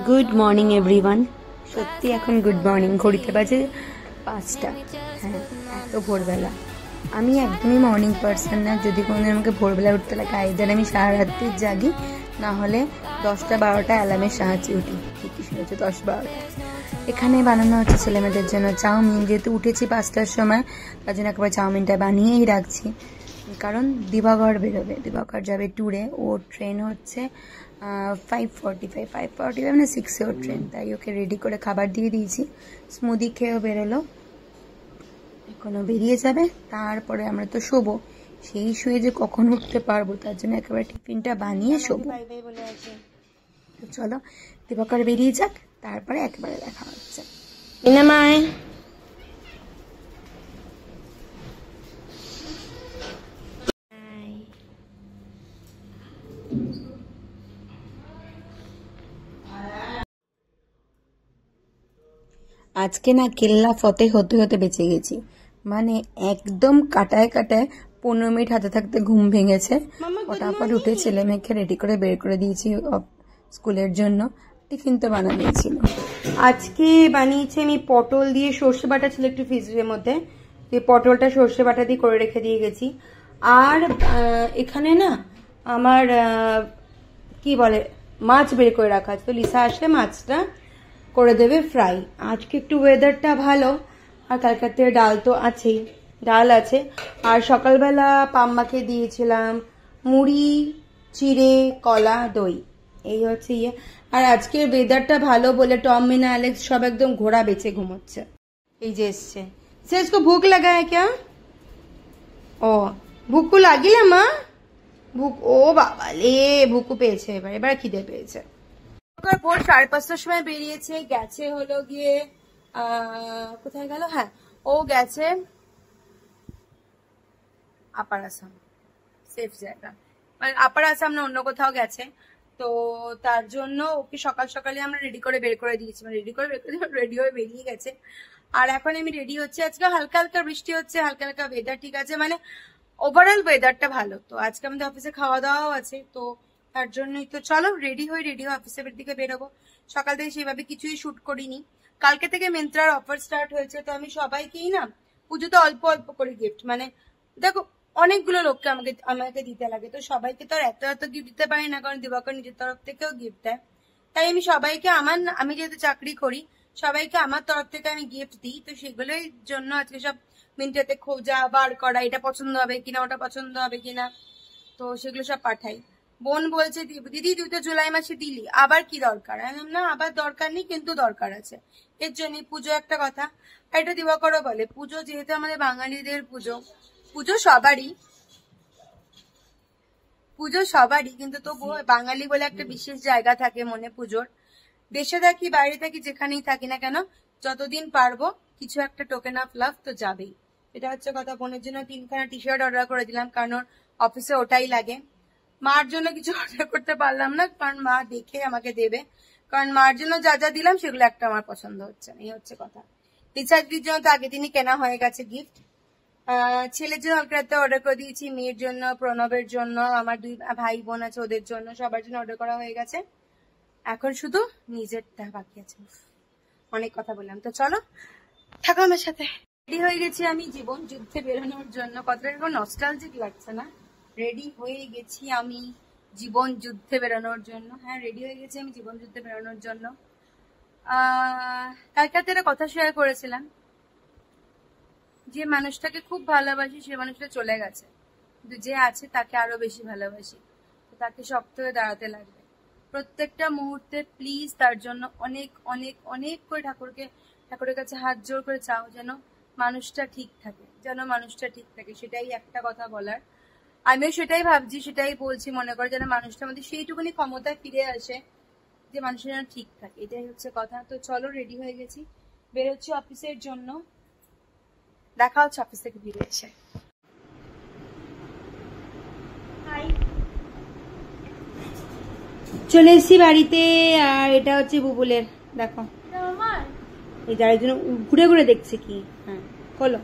Good morning everyone. সত্যি এখন good morning, ঘড়িতে বাজে 5টা। হ্যাঁ, এত ভোরবেলা। আমি একদমই মর্নিং পার্সন না। যদি কোনোদিন আমাকে ভোরবেলা উঠতে লাগে, আইদার আমি সারা রাত্রি জাগি, না হলে 10টা-12টা অ্যালার্মের সাহায্যে উঠি। ঠিকই শুনেছি, 10-12টা। এখানে বানানো হচ্ছে ছেলেমেয়েদের জন্য চাউমিন। যেহেতু উঠেছি 5টার সময়, তার জন্য একবার চাউমিনটা বানিয়েই রাখছি। কারণ দিবাকর বেরোবে, দিবাকর যাবে ট্যুরে। ওর ট্রেন হচ্ছে 5:45 মানে 6-এ ওর ট্রেন। তাই ওকে রেডি করে খাবার দিয়ে দিয়েছি। স্মুদি খেয়েও বেরোলো, এখনো বেরিয়ে যাবে। তারপরে আমরা তো শোবো, সেই শুয়ে যে কখন উঠতে পারবো, তার জন্য একেবারে টিফিনটা বানিয়ে শোবো। তো চলো দিবাকর বেরিয়ে যাক, তারপরে একেবারে দেখা হচ্ছে। ইনামায় আজকে না কেল্লা ফতে হতে হতে বেঁচে গেছি। মানে একদম কাটায় কাটায় 15 মিনিট হাতে থাকতে ঘুম ভেঙেছে। ফটাফট উঠে ছেলে মেয়েকে রেডি করে বের করে দিয়েছি স্কুলের জন্য। টিফিন তো বানানোই ছিল। আজকে বানিয়েছি আমি পটল দিয়ে, সর্ষে বাটা ছিল একটু ফ্রিজের মধ্যে, এই পটলটা সর্ষে বাটা দিয়ে করে রেখে দিয়ে গেছি। আর এখানে না আমার কি বলে মাছ বের করে রাখা আছে, তো লিসা আসলে মাছটা করে দেবে ফ্রাই। আজকে একটু ওয়েদারটা ভালো, আর কালকাতে ডাল তো আছেই, ডাল আছে। আর সকালবেলা পাম্মাকে দিয়েছিলাম মুড়ি, চিড়ে, কলা, দই, এই হচ্ছে ইয়ে। আর আজকের ওয়েদারটা ভালো বলে টম, মিনা, অ্যালেক্স সব একদম ঘোড়া বেঁচে ঘুমোচ্ছে। এই যে এসছে। সে इसको भूख लगा है क्या? ও ভুকু লাগিলে মা? ভুক, ও বাবা লে, ভুকু পেয়েছে এবার, এবার খিদে পেয়েছে। ভোর 5:30টার সময় বেরিয়েছে, গেছে হলো গিয়ে কোথায় গেল, হ্যাঁ ও গেছে আপার আসাম, সেফ জায়গা, মানে আপার আসাম না অন্য কোথাও গেছে। তো তার জন্য ওকে সকাল সকালে আমরা রেডি করে বের করে দিয়েছি, মানে রেডি হয়ে বেরিয়ে গেছে। আর এখন আমি রেডি হচ্ছে। আজকে হালকা হালকা বৃষ্টি হচ্ছে, হালকা হালকা ওয়েদার ঠিক আছে, মানে ওভারঅল ওয়েদারটা ভালো। তো আজকে আমাদের অফিসে খাওয়া দাওয়াও আছে, তো তার জন্যই তো চলো রেডি হয়ে অফিসের দিকে বেরোবো। সকাল থেকে সেভাবে কিছুই শুট করিনি। কালকে থেকে মিন্ত্রার অফার স্টার্ট হয়েছে, তো আমি সবাইকেই না পুজোতে অল্প অল্প করে গিফট, মানে দেখো অনেকগুলো লোককে আমাকে দিতে লাগে, তো সবাইকে তো আর এত এত গিফট দিতে পারি না, কারণ দিবাকর নিজের তরফ থেকেও গিফট দেয়। তাই আমি সবাইকে আমি যেহেতু চাকরি করি, সবাইকে আমার তরফ থেকে আমি গিফট দিই। তো সেগুলোর জন্য আজকে সব মিন্ত্রাতে খোঁজা বার করা, এটা পছন্দ হবে কিনা, ওটা পছন্দ হবে কিনা, তো সেগুলো সব পাঠাই। বোন বলছে দিদি তুই তো জুলাই মাসে দিলি, আবার কি দরকার? না আবার দরকার নেই, কিন্তু দরকার আছে। এর জন্য পুজো একটা কথা। আর এটা দিবাকরও বলে, পুজো যেহেতু আমাদের বাঙালিদের পুজো, পুজো সবারই, কিন্তু তবুও বাঙালি বলে একটা বিশেষ জায়গা থাকে মনে পুজোর। দেশে থাকি বাইরে থাকি যেখানেই থাকি না কেন, যতদিন পারবো কিছু একটা টোকেন অফ লাভ তো যাবেই। এটা হচ্ছে কথা। বোনের জন্য 3খানা টি-শার্ট অর্ডার করে দিলাম, কারণ ওর অফিসে ওটাই লাগে। মার জন্য কিছু অর্ডার করতে পারলাম না, কারণ মা দেখে আমাকে দেবে, কারণ মার জন্য যা যা দিলাম সেগুলো একটা আমার পছন্দ হচ্ছে না, এই হচ্ছে কথা। রিচার্জের জন্য তো আগে দিনই কেনা হয়ে গেছে গিফট। ছেলের জন্য একটা অর্ডার করে দিয়েছি, মেয়ের জন্য, প্রণবের জন্য, আমার 2 ভাই বোন আছে ওদের জন্য, সবার জন্য অর্ডার করা হয়ে গেছে। এখন শুধু নিজেরটা বাকি আছে। অনেক কথা বললাম, তো চলো থাকো আমার সাথে। রেডি হয়ে গেছি আমি জীবন যুদ্ধে বেরোনোর জন্য। কতটা এখন নস্টালজিক লাগছে না? রেডি হয়ে গেছি আমি জীবন যুদ্ধে বেরোনোর জন্য। হ্যাঁ, রেডি হয়ে গেছি আমি জীবন যুদ্ধে বেরোনোর জন্য। কালকে একটা কথা শেয়ার করেছিলাম, যে মানুষটাকে খুব ভালোবাসি সে মানুষটা চলে গেছে, কিন্তু যে আছে তাকে আরো বেশি ভালোবাসি। তো তাকে শক্ত হয়ে দাঁড়াতে লাগবে প্রত্যেকটা মুহূর্তে। প্লিজ তার জন্য অনেক অনেক অনেক করে ঠাকুরের কাছে হাত জোর করে চাও, যেন মানুষটা ঠিক থাকে, সেটাই একটা কথা বলার। আমিও সেটাই ভাবছি, সেটাই বলছি, মনে করে যেন মানুষটা আমাদের সেইটুকুনি ক্ষমতায় ফিরে আসে যে মানুষটা যেন ঠিক থাকে, এটাই হচ্ছে কথা। তো চলো রেডি হয়ে গেছি, বেরোচ্ছি অফিসের জন্য। দেখা হচ্ছে অফিস থেকে ফিরে এসে। চলে এসেছি বাড়িতে, আর এটা হচ্ছে বুবুলের, দেখো এই যার জন্য ঘুরে ঘুরে দেখছে কি। হ্যাঁ খোলো।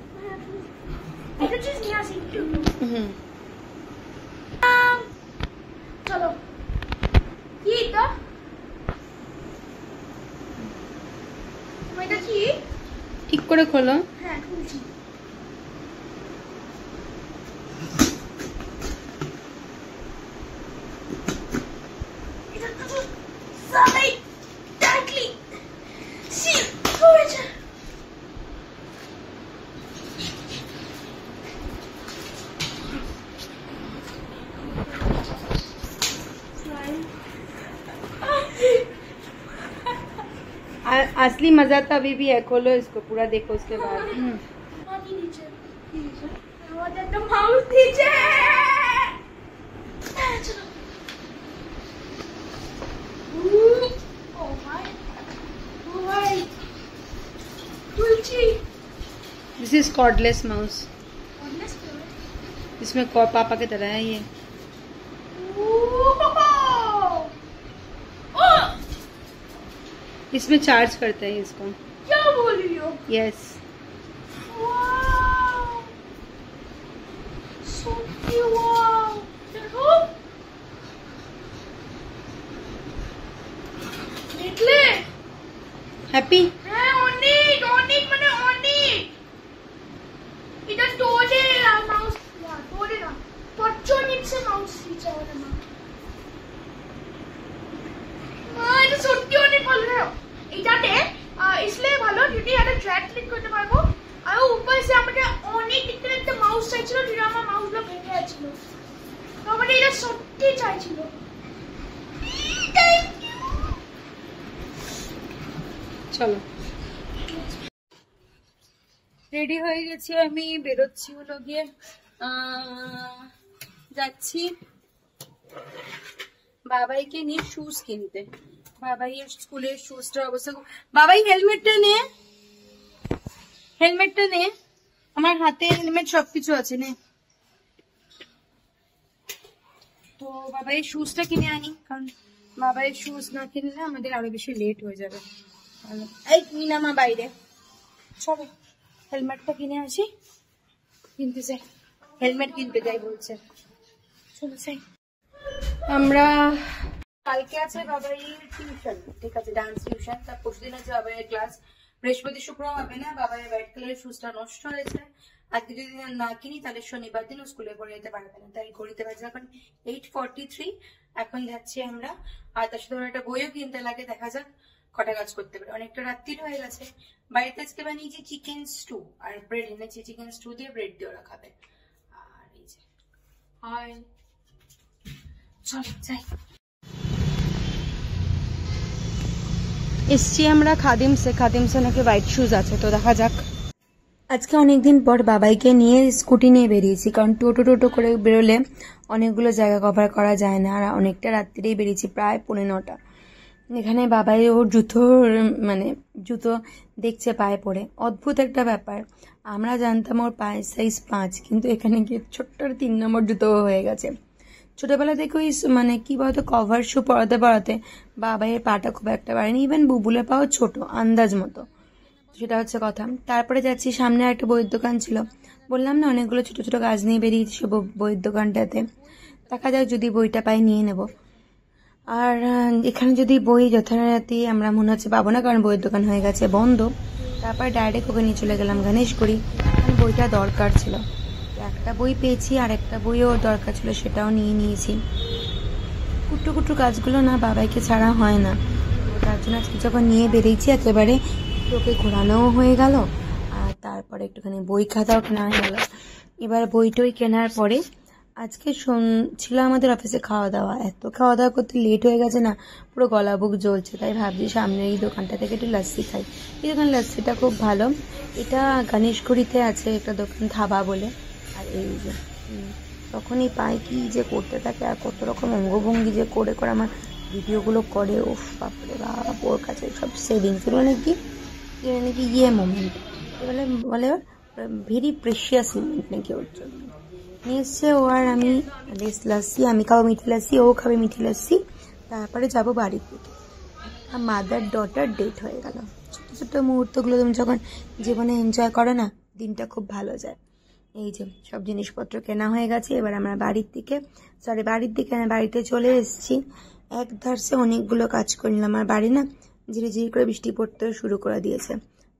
চলো কি এটা এটা কি ঠিক করে খোলো। হ্যাঁ খুলছি এটা তো সালাই টাইটলি সি হয়েছে असली मजा तो अभी भी है, खोलो इसको पूरा देखो उसके बाद। আমাদের তো মাউস দিয়েছে ও ভাই তুলছি दिस इज कॉर्डलेस माउस, इसमें पापा की तरह है ये। इसमें चार्ज करते हैं इसको। क्या बोल रही हो? Yes happy. অনেক অনেক মানে অনেক এটা তোলে মাউস না তোলে না পঞ্চনিক্সে মাউস দিচ্ছে আমাদের মা এটা সত্যি অনেক ভালো এটাতে इसलिए ভালো যদি এটা ড্র্যাগ ক্লিক করতে পারবো আর উপরে সে আমাদের অনেক দিকের একটা মাউস চাইছিল যেটা আমার মাউসটা ভেঙে গেছিল তো আমাদের এটা সত্যি চাইছিল। চলো রেডি হয়ে গেছি, আমি বেরোচ্ছি হলো গিয়ে যাচ্ছি বাবাইকে নিয়ে শুজ কিনতে। বাবাইয়ের স্কুলের শুজটার অবস্থা, বাবাই হেলমেটটা নে, হেলমেটটা নে, আমার হাতে হেলমেট সবকিছু আছে নে। তো বাবাইয়ের শুজটা কিনে আনি, কারণ বাবাইয়ের শুজ না কিনলে আমাদের আরো বেশি লেট হয়ে যাবে। এই মিনামা বাইরে চলো হেলমেটটা কিনে আসি, কিনতে চাই, হেলমেট কিনতে যাই বলছে, চলো চাই। আমরা কালকে আছে বাবাইয়ের টিউশন, ঠিক আছে ডান্স টিউশন, তার পরশুদিন আছে বাবাইয়ের ক্লাস, বৃহস্পতি শুক্র হবে না, বাবাইয়ের হোয়াইট কালারের শুজটা নষ্ট হয়েছে, আজকে যদি না কিনি তাহলে শনিবার দিন স্কুলে পড়ে যেতে পারবে না, তাই ঘড়িতে বাজে এখন 8:43। এখন যাচ্ছি আমরা, আর তার সাথে একটা বইও কিনতে লাগে, দেখা যাক কটা কাজ করতে পারে, অনেকটা রাত্রির হয়ে গেছে। বাড়িতে আজকে বানিয়েছি চিকেন স্টু আর ব্রেড এনেছি, চিকেন স্টু দিয়ে ব্রেড দিয়ে ওরা খাবে। আর এই যে হয় চলো যাই। এসছি আমরা খাদিমসে নাকি হোয়াইট শুজ আছে, তো দেখা যাক। আজকে অনেকদিন পর বাবাইকে নিয়ে স্কুটি নিয়ে বেরিয়েছি, কারণ টোটো করে বেরোলে অনেকগুলো জায়গা কভার করা যায় না, আর অনেকটা রাত্রিরেই বেরিয়েছি, প্রায় 9:30। এখানে বাবাই ওর জুতো দেখছে পায়ে পড়ে, অদ্ভুত একটা ব্যাপার। আমরা জানতাম ওর পায়ের সাইজ 5, কিন্তু এখানে গিয়ে ছোট্ট 3 নম্বর জুতো হয়ে গেছে। ছোটবেলা থেকে ওই কি বলতো কভার শু পরাতে বাবাইয়ের পাটা খুব একটা বাড়েনি, ইভেন বুবুলের পাও ছোট আন্দাজ মতো, সেটা হচ্ছে কথা। তারপরে যাচ্ছি, সামনে একটা বইয়ের দোকান ছিল, বললাম না অনেকগুলো ছোট ছোট গাছ নিয়ে বেরিয়েছি বইয়ের দোকানটাতে, দেখা যাক যদি বইটা পাই নিয়ে নেব। আর এখানে যদি বই যথারীতি আমরা মনে হচ্ছে পাবো না, কারণ বইয়ের দোকান হয়ে গেছে বন্ধ। তারপর ডাইরেক্ট ওকে নিয়ে চলে গেলাম গণেশগুড়ি, কারণ বইটা দরকার ছিল, একটা বই পেয়েছি আর একটা বইও দরকার ছিল, সেটাও নিয়ে নিয়েছি। কুট্টু কাজগুলো না বাবাইকে ছাড়া হয় না, তার জন্য আজকে যখন নিয়ে বেরিয়েছি একেবারে ওকে ঘোরানোও হয়ে গেল, আর তারপরে একটুখানি বই খাতাও কেনা হয়ে গেল। এবার বইটই কেনার পরে আজকে ছিল আমাদের অফিসে খাওয়া দাওয়া, এত খাওয়া দাওয়া করতে লেট হয়ে গেছে না, পুরো গলা বুক জ্বলছে, তাই ভাবছি সামনের এই দোকানটা থেকে একটু লাস্সি খাই। এই দোকান লাস্সিটা খুব ভালো, এটা গণেশগুড়িতে আছে একটা দোকান ধাবা বলে। আর এই যে তখনই পাই কি যে করতে থাকে, আর কত রকম অঙ্গভঙ্গি যে করে আমার ভিডিওগুলো করে, ওফ বাপরে বাপ, ওর কাছে সব সেভিংস নাকি মোমেন্ট বলে ভেরি প্রেশিয়াস মোমেন্ট নাকি ওর জন্য নিয়ে এসছে ও। আর আমি লাস্সি, আমি খাবো মিঠি লাস্সি, ও খাবে মিঠি লাস্সি, তারপরে যাবো বাড়ির দিকে। মাদার ডটার ডেট হয়ে গেল। ছোট ছোট মুহূর্তগুলো তুমি যখন জীবনে এনজয় করো না, দিনটা খুব ভালো যায়। এই যে সব জিনিসপত্র কেনা হয়ে গেছে। এবার আমরা বাড়িতে চলে এসেছি। এক ধারসে অনেকগুলো কাজ করলাম। আমার বাড়ি না ঝিরিঝিরি করে বৃষ্টি পড়তে শুরু করে দিয়েছে।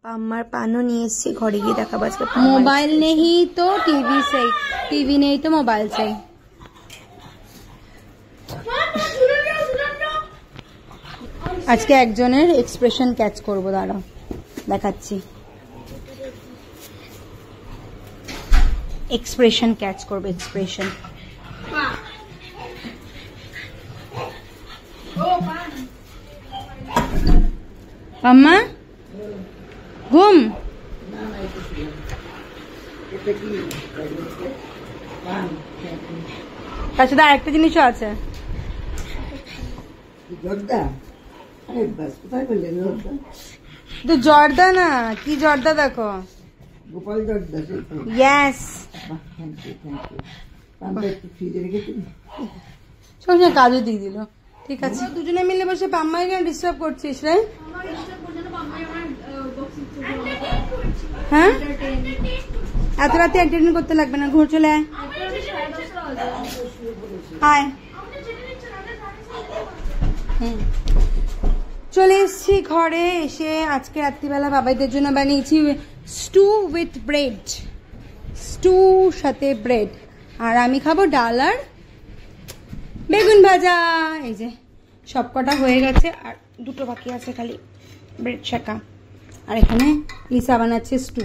পাম্মার পানও নিয়ে এসেছি, ঘরে গিয়ে দেখাবো। আজকে মোবাইল নেই তো টিভি চাই, টিভি নেই তো মোবাইল চাই। আজকে একজনের এক্সপ্রেশন ক্যাচ করবো, দাঁড়াও দেখাচ্ছি। এক্সপ্রেশন ক্যাচ করবো, এক্সপ্রেশন। আম্মা ঘুম। তার সাথে আরেকটা জিনিসও আছে। তো জর্দা না, কি জর্দা দেখো, গোপাল জর্দা। ইয়েস, সঙ্গে কাজও দিয়ে দিল। ঠিক আছে, দুজনে মিলে বসে পাম্মাই কেন ডিস্টার্ব করছিস রে? হ্যাঁ, এত রাতে এন্টারটেইন করতে লাগবে না, ঘুরে চলে আয়। আয়। চলে এসছি ঘরে। এসে আজকে রাত্রিবেলা বাবাইদের জন্য বানিয়েছি স্টু উইথ ব্রেড, স্টু সাথে ব্রেড। আর আমি খাবো ডাল আর বেগুন ভাজা। এই যে সব কটা হয়ে গেছে, আর দুটো বাকি আছে খালি ব্রেড শাকা। আর এখানে লিসা বানাচ্ছে স্টু,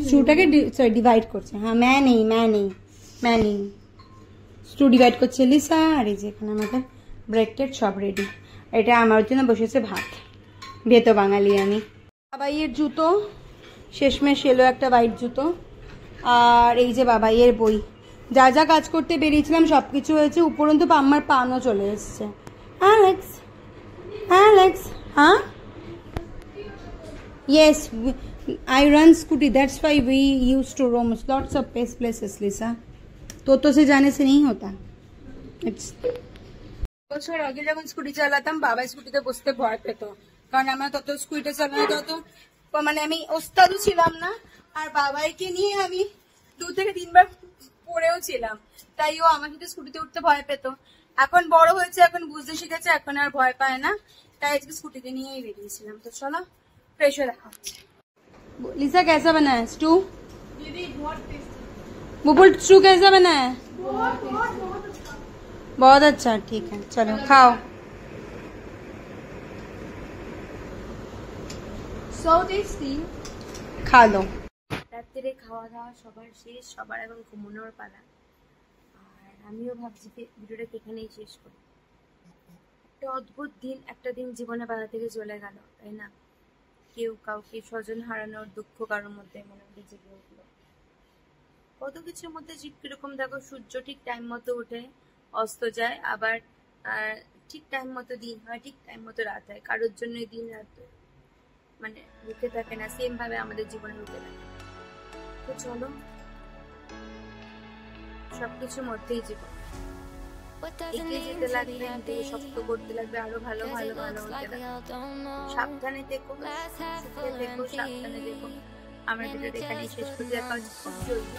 স্টুটাকে ডিভাইড করছে। হ্যাঁ, ম্যা নেই, স্টু ডিভাইড করছে লিসা। আর এই যে এখানে আমাদের ব্রেড টেড সব রেডি। এটা আমার জন্য বসেছে ভাত, ভেতো বাঙালি আমি। বাবাইয়ের জুতো শেষমেশ এলো, একটা হোয়াইট জুতো। আর এই যে বাবাইয়ের বই, যা যা কাজ করতে বেরিয়েছিলাম সব কিছু হয়েছে। উপরন্তু পাম্মার পানও চলে এসছে। অ্যালেক্স, হ্যাঁ, yes, I run scooty, that's why we used to roam lots of places, Lisa. तो से जाने से नहीं होता। বছর আগে যখন স্কুটি চালাতাম, বাবা স্কুটিতে বসতে ভয় পেত, কারণ আমরা তত স্কুটিতে চালানো তত মানে আমি ওস্তাদও ছিলাম না। আর বাবাইকে নিয়ে আমি 2 থেকে 3 বার পড়েও ছিলাম, তাই ও আমার সাথে স্কুটিতে উঠতে ভয় পেত। এখন বড় হয়েছে, এখন বুঝতে শিখেছে, এখন আর ভয় পায় না। তাই আজকে স্কুটিতে নিয়েই বেরিয়েছিলাম। তো চলো फ्रेश हो रहा। लिसा कैसा बना है स्टू? दीदी बहुत टेस्टी। बुबुल स्टू कैसा बना है? बहुत अच्छा। ठीक है, चलो खाओ। So tasty। खा लो। রাত্রে খাওয়া দাওয়া সবার শেষ, সবার এখন ঘুমানোর পালা। আর আমিও ভাবছি ভিডিওটা এখানেই শেষ করি। একটা অদ্ভুত দিন, একটা দিন জীবনে বাধা থেকে চলে গেল, তাই না? কেউ কাউকে স্বজন হারানোর দুঃখ কারোর মধ্যে মনে মধ্যে জেগে উঠলো। কত কিছুর মধ্যে কিরকম দেখো, সূর্য ঠিক টাইম মতো ওঠে, অস্ত যায়, আবার ঠিক টাইম মতো দিন হয়, ঠিক টাইম মতো রাত হয়। কারোর জন্য দিন রাত মানে রুখে থাকে না, সেম ভাবে আমাদের জীবনে রুখে থাকে। তো চলো, সবকিছুর মধ্যেই জীবন এগিয়ে যেতে লাগবে, নিজেকে শক্ত করতে লাগবে, আরো ভালো হতে লাগবে। সাবধানে থেকো, সুখে থেকো, সাবধানে থেকো। আমরা ভিডিওটা এখানেই শেষ করতে দেখা হচ্ছে খুব জলদি।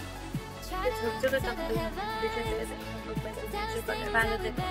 ভালো থেকো।